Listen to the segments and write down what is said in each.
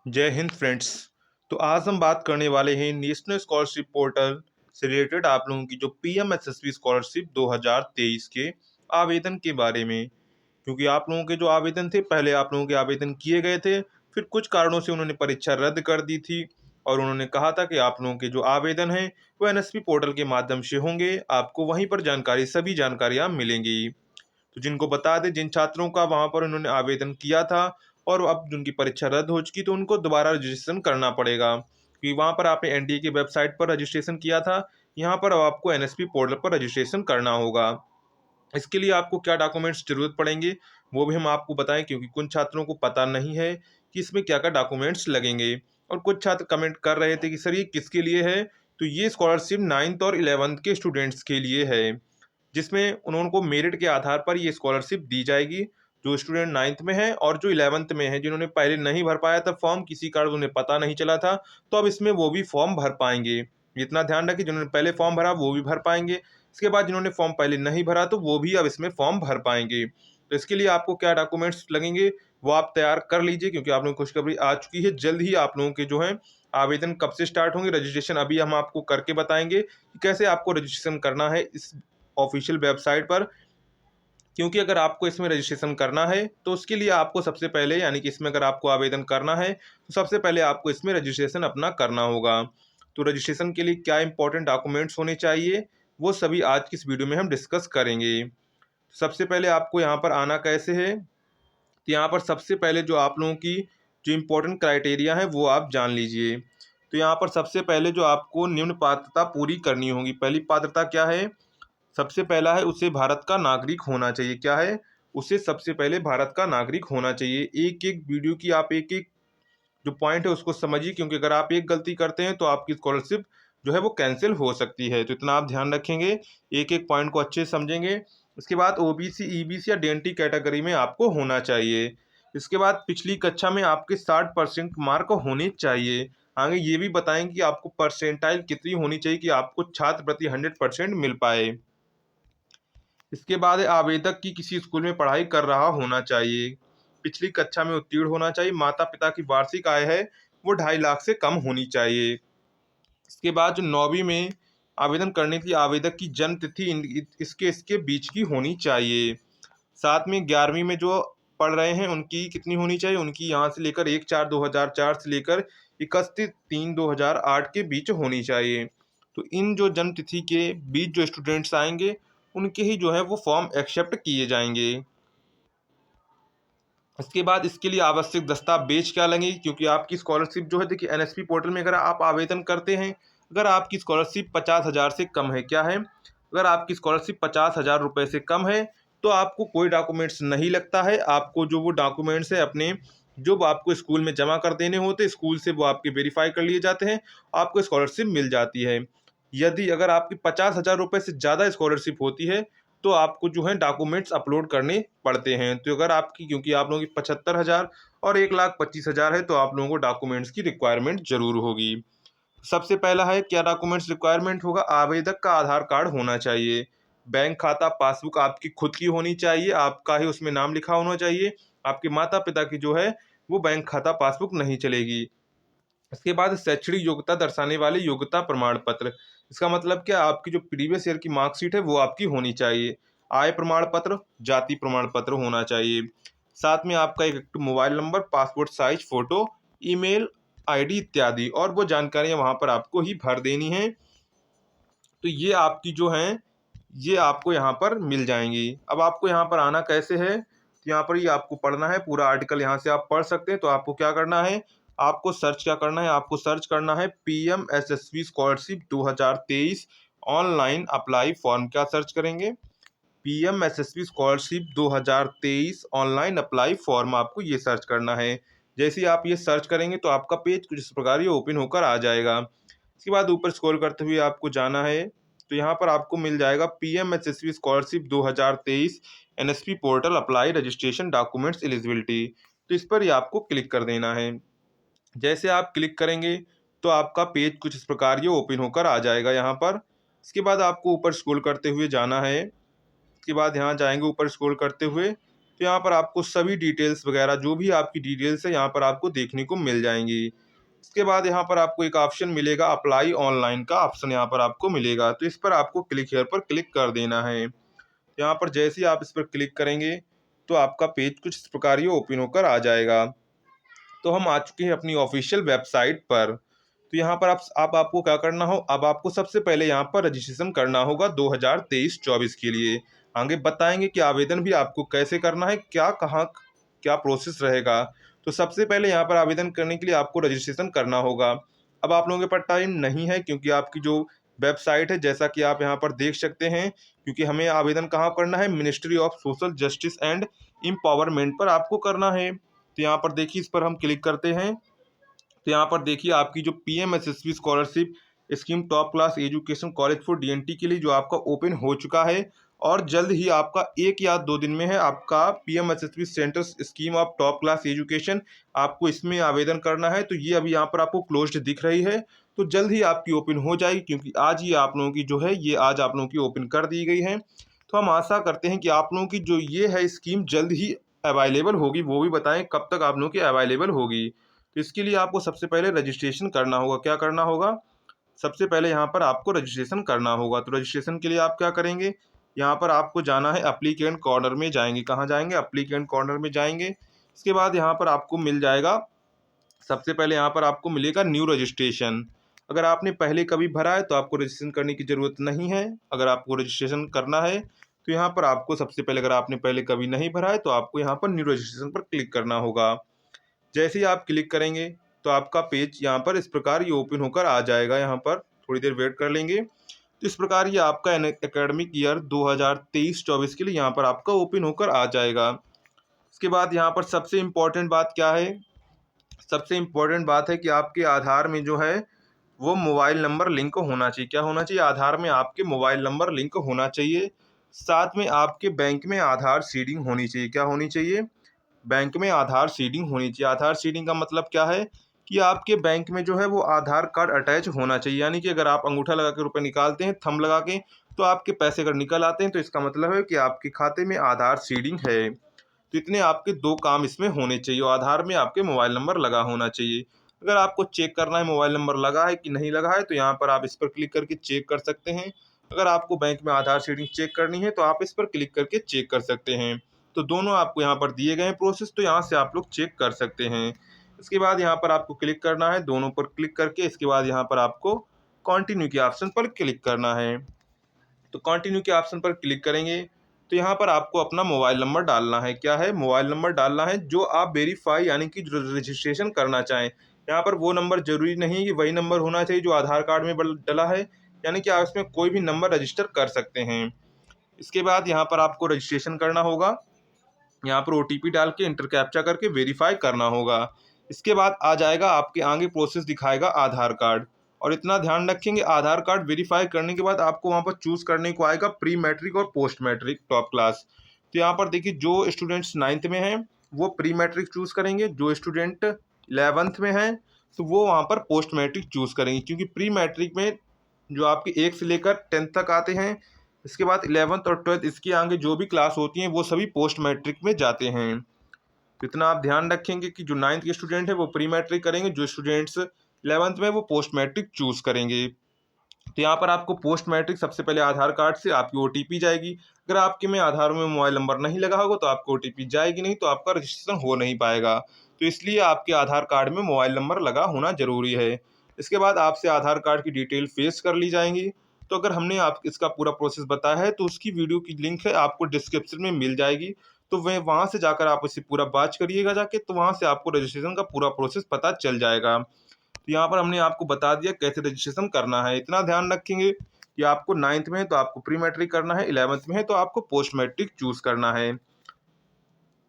जय हिंद फ्रेंड्स। तो आज हम बात करने वाले हैं नेशनल स्कॉलरशिप पोर्टल से रिलेटेड आप लोगों की जो पीएमएसएसबी स्कॉलरशिप 2023 के आवेदन के बारे में। क्योंकि आप लोगों के जो आवेदन थे, पहले आप लोगों के आवेदन किए गए थे, फिर कुछ कारणों से उन्होंने परीक्षा रद्द कर दी थी और उन्होंने कहा था कि आप लोगों के जो आवेदन हैं वो एनएसपी पोर्टल के माध्यम से होंगे, आपको वहीं पर सभी जानकारियाँ मिलेंगी। तो जिनको बता दें, जिन छात्रों का वहाँ पर उन्होंने आवेदन किया था और अब उनकी परीक्षा रद्द हो चुकी, तो उनको दोबारा रजिस्ट्रेशन करना पड़ेगा, क्योंकि वहाँ पर आपने एनडीए की वेबसाइट पर रजिस्ट्रेशन किया था। यहाँ पर अब आपको एनएसपी पोर्टल पर रजिस्ट्रेशन करना होगा। इसके लिए आपको क्या डॉक्यूमेंट्स ज़रूरत पड़ेंगे, वो भी हम आपको बताएं, क्योंकि कुछ छात्रों को पता नहीं है कि इसमें क्या क्या डॉक्यूमेंट्स लगेंगे। और कुछ छात्र कमेंट कर रहे थे कि सर ये किसके लिए है। तो ये स्कॉलरशिप 9th और 11th के स्टूडेंट्स के लिए है, जिसमें उनको मेरिट के आधार पर ये स्कॉलरशिप दी जाएगी। जो स्टूडेंट 9th में है और जो 11th में है, जिन्होंने पहले नहीं भर पाया था फॉर्म, किसी कारण उन्हें पता नहीं चला था, तो अब इसमें वो भी फॉर्म भर पाएंगे। इतना ध्यान रखें, जिन्होंने पहले फॉर्म भरा वो भी भर पाएंगे। इसके बाद जिन्होंने फॉर्म पहले नहीं भरा तो वो भी अब इसमें फॉर्म भर पाएंगे। तो इसके लिए आपको क्या डॉक्यूमेंट्स लगेंगे वो आप तैयार कर लीजिए, क्योंकि आप लोगों को खुशखबरी आ चुकी है। जल्द ही आप लोगों के जो है आवेदन कब से स्टार्ट होंगे, रजिस्ट्रेशन अभी हम आपको करके बताएंगे कि कैसे आपको रजिस्ट्रेशन करना है इस ऑफिशियल वेबसाइट पर। क्योंकि अगर आपको इसमें रजिस्ट्रेशन करना है तो उसके लिए आपको सबसे पहले, यानी कि इसमें अगर आपको आवेदन करना है तो सबसे पहले आपको इसमें रजिस्ट्रेशन अपना करना होगा। तो रजिस्ट्रेशन के लिए क्या इंपॉर्टेंट डॉक्यूमेंट्स होने चाहिए, वो सभी आज की इस वीडियो में हम डिस्कस करेंगे। सबसे पहले आपको यहाँ पर आना कैसे है, तो यहाँ पर सबसे पहले जो आप लोगों की जो इम्पोर्टेंट क्राइटेरिया है वो आप जान लीजिए। तो यहाँ पर सबसे पहले जो आपको निम्न पात्रता पूरी करनी होगी। पहली पात्रता क्या है, सबसे पहला है उसे भारत का नागरिक होना चाहिए। क्या है, उसे सबसे पहले भारत का नागरिक होना चाहिए। एक एक वीडियो की आप एक एक जो पॉइंट है उसको समझिए, क्योंकि अगर आप एक गलती करते हैं तो आपकी स्कॉलरशिप जो है वो कैंसिल हो सकती है। तो इतना आप ध्यान रखेंगे, एक एक पॉइंट को अच्छे से समझेंगे। इसके बाद ओबीसी, ईबीसी या डीएनटी कैटेगरी में आपको होना चाहिए। इसके बाद पिछली कक्षा में आपके 60% मार्क होने चाहिए। आगे ये भी बताएंगे कि आपको परसेंटाइल कितनी होनी चाहिए कि आपको छात्र प्रति 100% मिल पाए। इसके बाद आवेदक की किसी स्कूल में पढ़ाई कर रहा होना चाहिए, पिछली कक्षा में उत्तीर्ण होना चाहिए, माता पिता की वार्षिक आय है वो 2.5 लाख से कम होनी चाहिए। इसके बाद जो 9वीं में आवेदन करने की आवेदक की जन्म तिथि इसके इसके बीच की होनी चाहिए। साथ में 11वीं में जो पढ़ रहे हैं उनकी कितनी होनी चाहिए, उनकी यहाँ से लेकर 1/4/2004 से लेकर 31/3/2008 के बीच होनी चाहिए। तो इन जो जन्म तिथि के बीच जो स्टूडेंट्स आएंगे उनके ही जो है वो फॉर्म एक्सेप्ट किए जाएंगे। इसके बाद इसके लिए आवश्यक दस्तावेज क्या लगेंगे, क्योंकि आपकी स्कॉलरशिप जो है, देखिए एनएसपी पोर्टल में अगर आप आवेदन करते हैं, अगर आपकी स्कॉलरशिप 50,000 से कम है, क्या है, अगर आपकी स्कॉलरशिप 50,000 रुपये से कम है तो आपको कोई डॉक्यूमेंट्स नहीं लगता है। आपको जो वो डॉक्यूमेंट्स है अपने जो वो आपको स्कूल में जमा कर देने होते हैं, स्कूल से वो आपके वेरीफाई कर लिए जाते हैं, आपको स्कॉलरशिप मिल जाती है। यदि अगर आपकी 50,000 रुपये से ज़्यादा स्कॉलरशिप होती है तो आपको जो है डॉक्यूमेंट्स अपलोड करने पड़ते हैं। तो अगर आपकी, क्योंकि आप लोगों की 75,000 और 1,25,000 है, तो आप लोगों को डॉक्यूमेंट्स की रिक्वायरमेंट जरूर होगी। सबसे पहला है क्या डॉक्यूमेंट्स रिक्वायरमेंट होगा, आवेदक का आधार कार्ड होना चाहिए, बैंक खाता पासबुक आपकी खुद की होनी चाहिए, आपका ही उसमें नाम लिखा होना चाहिए। आपके माता पिता की जो है वो बैंक खाता पासबुक नहीं चलेगी। इसके बाद शैक्षणिक योग्यता दर्शाने वाले योग्यता प्रमाण पत्र। इसका मतलब क्या, आपकी जो प्रीवियस ईयर की मार्कशीट है वो आपकी होनी चाहिए। आय प्रमाण पत्र, जाति प्रमाण पत्र होना चाहिए। साथ में आपका एक mobile number, passport size photo, email ID इत्यादि, और वो जानकारियां वहां पर आपको ही भर देनी है। तो ये आपकी जो हैं ये आपको यहाँ पर मिल जाएंगी। अब आपको यहाँ पर आना कैसे है, तो यहाँ पर ये आपको पढ़ना है पूरा आर्टिकल, यहाँ से आप पढ़ सकते हैं। तो आपको क्या करना है, आपको सर्च क्या करना है, आपको सर्च करना है पीएमएसएसबी स्कॉलरशिप 2023 ऑनलाइन अप्लाई फॉर्म। क्या सर्च करेंगे, पीएमएसएसबी स्कॉलरशिप 2023 ऑनलाइन अप्लाई फॉर्म, आपको ये सर्च करना है। जैसे ही आप ये सर्च करेंगे तो आपका पेज कुछ इस प्रकार ये ओपन होकर आ जाएगा। इसके बाद ऊपर स्क्रॉल करते हुए आपको जाना है, तो यहाँ पर आपको मिल जाएगा PMSSB scholarship 2023 NSP portal apply registration documents eligibility. तो इस पर ही आपको क्लिक कर देना है। जैसे आप क्लिक करेंगे तो आपका पेज कुछ इस प्रकार ये ओपन होकर आ जाएगा यहाँ पर। इसके बाद आपको ऊपर स्क्रॉल करते हुए जाना है। इसके बाद यहाँ जाएंगे ऊपर स्क्रॉल करते हुए, तो यहाँ पर आपको सभी डिटेल्स वगैरह जो भी आपकी डिटेल्स है यहाँ पर आपको देखने को मिल जाएंगी। इसके बाद यहाँ पर आपको एक ऑप्शन मिलेगा, अप्लाई ऑनलाइन का ऑप्शन यहाँ पर आपको मिलेगा, तो इस पर आपको क्लिक हियर पर क्लिक कर देना है। यहाँ पर जैसे ही आप इस पर क्लिक करेंगे तो आपका पेज कुछ इस प्रकार ये ओपन होकर आ जाएगा। तो हम आ चुके हैं अपनी ऑफिशियल वेबसाइट पर। तो यहाँ पर आप आपको क्या करना हो, अब आपको सबसे पहले यहाँ पर रजिस्ट्रेशन करना होगा 2023-24 के लिए। आगे बताएंगे कि आवेदन भी आपको कैसे करना है, क्या कहाँ क्या प्रोसेस रहेगा। तो सबसे पहले यहाँ पर आवेदन करने के लिए आपको रजिस्ट्रेशन करना होगा। अब आप लोगों के पास टाइम नहीं है क्योंकि आपकी जो वेबसाइट है जैसा कि आप यहाँ पर देख सकते हैं, क्योंकि हमें आवेदन कहाँ करना है, ministry of social justice and empowerment पर आपको करना है। तो यहाँ पर देखिए इस पर हम क्लिक करते हैं। तो यहाँ पर देखिए आपकी जो PMSSP scholarship scheme top class education college for DNT के लिए जो आपका ओपन हो चुका है, और जल्द ही आपका 1 या 2 दिन में है आपका PMSSP centre scheme of top class education, आपको इसमें आवेदन करना है। तो ये अभी यहाँ पर आपको क्लोज्ड दिख रही है, तो जल्द ही आपकी ओपन हो जाएगी, क्योंकि आज ही आप लोगों की जो है ये आज आप लोगों की ओपन कर दी गई है। तो हम आशा करते हैं कि आप लोगों की जो ये है स्कीम जल्द ही अवेलेबल होगी। वो भी बताएं कब तक आप लोगों की अवेलेबल होगी। तो इसके लिए आपको सबसे पहले रजिस्ट्रेशन करना होगा। क्या करना होगा, सबसे पहले यहाँ पर आपको रजिस्ट्रेशन करना होगा। तो रजिस्ट्रेशन के लिए आप क्या करेंगे, यहाँ पर आपको जाना है एप्लीकेंट कॉर्नर में जाएंगे। कहाँ जाएंगे, एप्लीकेंट कॉर्नर में जाएंगे। इसके बाद यहाँ पर आपको मिल जाएगा, सबसे पहले यहाँ पर आपको मिलेगा न्यू रजिस्ट्रेशन। अगर आपने पहले कभी भरा है तो आपको रजिस्ट्रेशन करने की ज़रूरत नहीं है। अगर आपको रजिस्ट्रेशन करना है तो यहाँ पर आपको सबसे पहले, अगर आपने पहले कभी नहीं भरा है तो आपको यहाँ पर न्यू रजिस्ट्रेशन पर क्लिक करना होगा। जैसे ही आप क्लिक करेंगे तो आपका पेज यहाँ पर इस प्रकार ये ओपन होकर आ जाएगा। यहाँ पर थोड़ी देर वेट कर लेंगे। तो इस प्रकार ये आपका एकेडमिक ईयर 2023-24 के लिए यहाँ पर आपका ओपन होकर आ जाएगा। इसके बाद यहाँ पर सबसे इम्पोर्टेंट बात क्या है, सबसे इम्पोर्टेंट बात है कि आपके आधार में जो है वो मोबाइल नंबर लिंक होना चाहिए। क्या होना चाहिए, आधार में आपके मोबाइल नंबर लिंक होना चाहिए। साथ में आपके बैंक में आधार सीडिंग होनी चाहिए। क्या होनी चाहिए, बैंक में आधार सीडिंग होनी चाहिए। आधार सीडिंग का मतलब क्या है कि आपके बैंक में जो है वो आधार कार्ड अटैच होना चाहिए। यानी कि अगर आप अंगूठा लगा के रुपए निकालते हैं थंब लगा के, तो आपके पैसे अगर निकल आते हैं तो इसका मतलब है कि आपके खाते में आधार सीडिंग है। तो इतने आपके दो काम इसमें होने चाहिए, और आधार में आपके मोबाइल नंबर लगा होना चाहिए। अगर आपको चेक करना है मोबाइल नंबर लगा है कि नहीं लगा है तो यहाँ पर आप इस पर क्लिक करके चेक कर सकते हैं। अगर आपको बैंक में आधार सीडिंग चेक करनी है तो आप इस पर क्लिक करके चेक कर सकते हैं। तो दोनों आपको यहाँ पर दिए गए हैं प्रोसेस, तो यहाँ से आप लोग चेक कर सकते हैं। इसके बाद यहाँ पर आपको क्लिक करना है, दोनों पर क्लिक करके इसके बाद यहाँ पर आपको कंटिन्यू के ऑप्शन पर क्लिक करना है। तो कंटिन्यू के ऑप्शन पर क्लिक करेंगे तो यहाँ पर आपको अपना मोबाइल नंबर डालना है। क्या है, मोबाइल नंबर डालना है जो आप वेरीफाई यानी कि जो रजिस्ट्रेशन करना चाहें। यहाँ पर वो नंबर जरूरी नहीं कि वही नंबर होना चाहिए जो आधार कार्ड में डला है, यानी कि आप इसमें कोई भी नंबर रजिस्टर कर सकते हैं। इसके बाद यहाँ पर आपको रजिस्ट्रेशन करना होगा, यहाँ पर ओटीपी डाल के इंटर कैप्चा करके वेरीफाई करना होगा। इसके बाद आ जाएगा आपके आगे प्रोसेस दिखाएगा आधार कार्ड। और इतना ध्यान रखेंगे, आधार कार्ड वेरीफाई करने के बाद आपको वहाँ पर चूज करने को आएगा प्री मैट्रिक और पोस्ट मैट्रिक टॉप क्लास। तो यहाँ पर देखिए जो स्टूडेंट्स 9th में हैं वो प्री मैट्रिक चूज करेंगे, जो स्टूडेंट 11th में हैं तो वो वहाँ पर पोस्ट मैट्रिक चूज करेंगे, क्योंकि प्री मैट्रिक में जो आपके 1 से लेकर 10th तक आते हैं, इसके बाद 11th और 12th इसके आगे जो भी क्लास होती हैं वो सभी पोस्ट मैट्रिक में जाते हैं। तो इतना आप ध्यान रखेंगे कि जो 9th के स्टूडेंट है वो प्री मैट्रिक करेंगे, जो स्टूडेंट्स 11th में वो पोस्ट मैट्रिक चूज करेंगे। तो यहाँ पर आपको पोस्ट मैट्रिक सबसे पहले आधार कार्ड से आपकी ओटीपी जाएगी। अगर आपके में आधार में मोबाइल नंबर नहीं लगा होगा तो आपको ओटीपी जाएगी नहीं, तो आपका रजिस्ट्रेशन हो नहीं पाएगा। तो इसलिए आपके आधार कार्ड में मोबाइल नंबर लगा होना जरूरी है। इसके बाद आपसे आधार कार्ड की डिटेल फेस कर ली जाएंगी। तो अगर हमने आप इसका पूरा प्रोसेस बताया है तो उसकी वीडियो की लिंक है आपको डिस्क्रिप्शन में मिल जाएगी। तो वह वहाँ से जाकर आप इसे पूरा वॉच करिएगा जाके, तो वहाँ से आपको रजिस्ट्रेशन का पूरा प्रोसेस पता चल जाएगा। तो यहाँ पर हमने आपको बता दिया कैसे रजिस्ट्रेशन करना है। इतना ध्यान रखेंगे कि आपको 9th में है तो आपको प्री मैट्रिक करना है, 11th में है तो आपको पोस्ट मैट्रिक चूज करना है।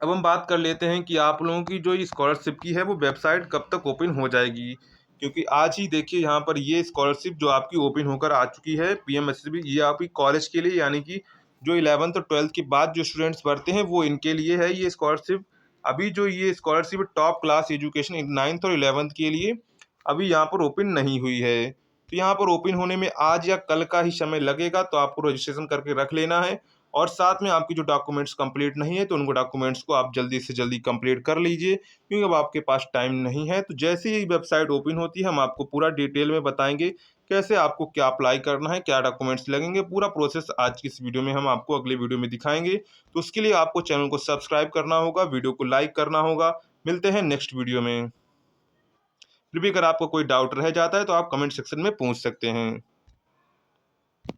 अब हम बात कर लेते हैं कि आप लोगों की जो स्कॉलरशिप की है वो वेबसाइट कब तक ओपन हो जाएगी, क्योंकि आज ही देखिए यहाँ पर ये स्कॉलरशिप जो आपकी ओपन होकर आ चुकी है पीएमएसएसबी, ये आपकी कॉलेज के लिए, यानी कि जो 11th और 12th के बाद जो स्टूडेंट्स पढ़ते हैं वो इनके लिए है ये स्कॉलरशिप। अभी जो ये scholarship top class education 9th और 11th के लिए अभी यहाँ पर ओपन नहीं हुई है। तो यहाँ पर ओपन होने में आज या कल का ही समय लगेगा, तो आपको रजिस्ट्रेशन करके रख लेना है। और साथ में आपकी जो डॉक्यूमेंट्स कंप्लीट नहीं है तो उनको डॉक्यूमेंट्स को आप जल्दी से जल्दी कंप्लीट कर लीजिए, क्योंकि अब आपके पास टाइम नहीं है। तो जैसे ही वेबसाइट ओपन होती है हम आपको पूरा डिटेल में बताएंगे कैसे आपको क्या अप्लाई करना है, क्या डॉक्यूमेंट्स लगेंगे, पूरा प्रोसेस आज की इस वीडियो में हम आपको अगले वीडियो में दिखाएंगे। तो उसके लिए आपको चैनल को सब्सक्राइब करना होगा, वीडियो को लाइक करना होगा। मिलते हैं नेक्स्ट वीडियो में। फिर भी अगर आपको कोई डाउट रह जाता है तो आप कमेंट सेक्शन में पूछ सकते हैं।